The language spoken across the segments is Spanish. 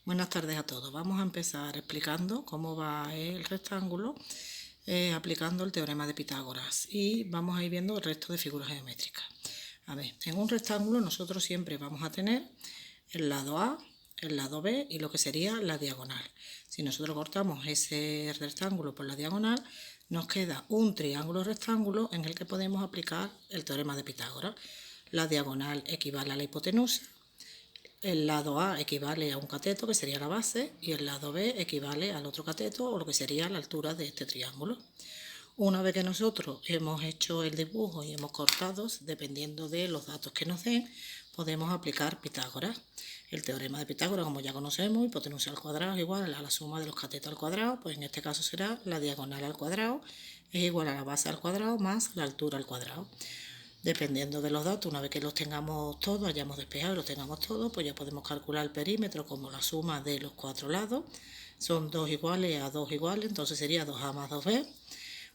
Buenas tardes a todos. Vamos a empezar explicando cómo va el rectángulo aplicando el teorema de Pitágoras y vamos a ir viendo el resto de figuras geométricas. A ver, en un rectángulo nosotros siempre vamos a tener el lado A, el lado B y lo que sería la diagonal. Si nosotros cortamos ese rectángulo por la diagonal, nos queda un triángulo rectángulo en el que podemos aplicar el teorema de Pitágoras. La diagonal equivale a la hipotenusa. El lado A equivale a un cateto, que sería la base, y el lado B equivale al otro cateto, o lo que sería la altura de este triángulo. Una vez que nosotros hemos hecho el dibujo y hemos cortado, dependiendo de los datos que nos den, podemos aplicar Pitágoras. El teorema de Pitágoras, como ya conocemos, hipotenusa al cuadrado es igual a la suma de los catetos al cuadrado, pues en este caso será la diagonal al cuadrado, es igual a la base al cuadrado más la altura al cuadrado. Dependiendo de los datos, una vez que los tengamos todos, hayamos despejado y los tengamos todos, pues ya podemos calcular el perímetro como la suma de los cuatro lados. Son 2 iguales a 2 iguales, entonces sería 2A más 2B,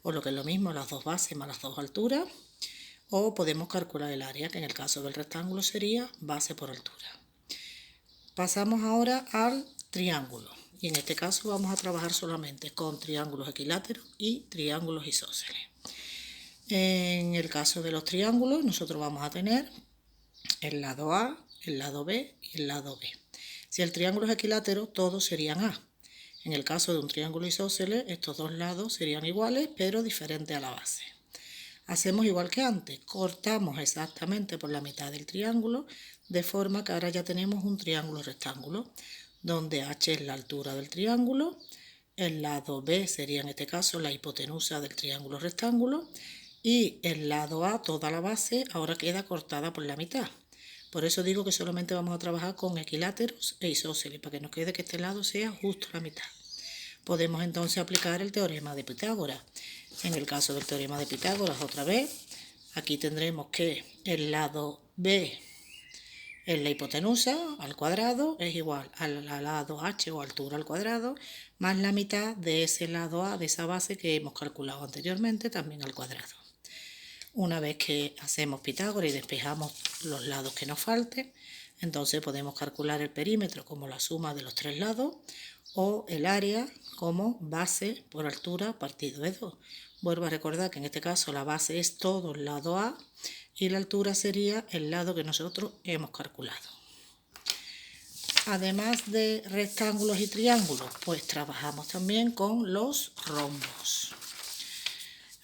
o lo que es lo mismo, las dos bases más las dos alturas. O podemos calcular el área, que en el caso del rectángulo sería base por altura. Pasamos ahora al triángulo, y en este caso vamos a trabajar solamente con triángulos equiláteros y triángulos isósceles. En el caso de los triángulos, nosotros vamos a tener el lado A, el lado B y el lado B. Si el triángulo es equilátero, todos serían A. En el caso de un triángulo isósceles, estos dos lados serían iguales, pero diferentes a la base. Hacemos igual que antes, cortamos exactamente por la mitad del triángulo, de forma que ahora ya tenemos un triángulo rectángulo, donde H es la altura del triángulo, el lado B sería en este caso la hipotenusa del triángulo rectángulo, y el lado A, toda la base, ahora queda cortada por la mitad. Por eso digo que solamente vamos a trabajar con equiláteros e isósceles, para que nos quede que este lado sea justo la mitad. Podemos entonces aplicar el teorema de Pitágoras. En el caso del teorema de Pitágoras, otra vez, aquí tendremos que el lado B en la hipotenusa al cuadrado es igual al lado H o altura al cuadrado, más la mitad de ese lado A, de esa base que hemos calculado anteriormente, también al cuadrado. Una vez que hacemos Pitágoras y despejamos los lados que nos falten, entonces podemos calcular el perímetro como la suma de los tres lados o el área como base por altura partido de 2. Vuelvo a recordar que en este caso la base es todo el lado A y la altura sería el lado que nosotros hemos calculado. Además de rectángulos y triángulos, pues trabajamos también con los rombos.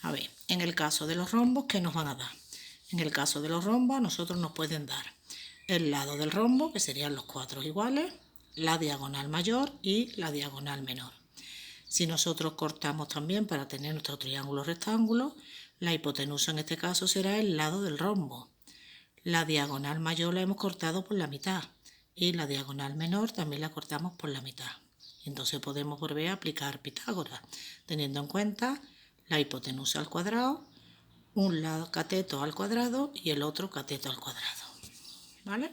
A ver, en el caso de los rombos, ¿qué nos van a dar? En el caso de los rombos, a nosotros nos pueden dar el lado del rombo, que serían los cuatro iguales, la diagonal mayor y la diagonal menor. Si nosotros cortamos también para tener nuestro triángulo rectángulo, la hipotenusa en este caso será el lado del rombo. La diagonal mayor la hemos cortado por la mitad y la diagonal menor también la cortamos por la mitad. Entonces podemos volver a aplicar Pitágoras, teniendo en cuenta la hipotenusa al cuadrado, un lado cateto al cuadrado y el otro cateto al cuadrado. ¿Vale?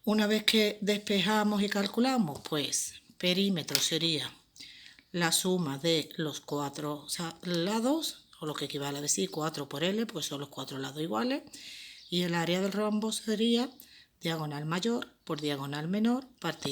Una vez que despejamos y calculamos, pues perímetro sería la suma de los cuatro lados, o lo que equivale a decir 4 por L, pues son los cuatro lados iguales, y el área del rombo sería diagonal mayor por diagonal menor partido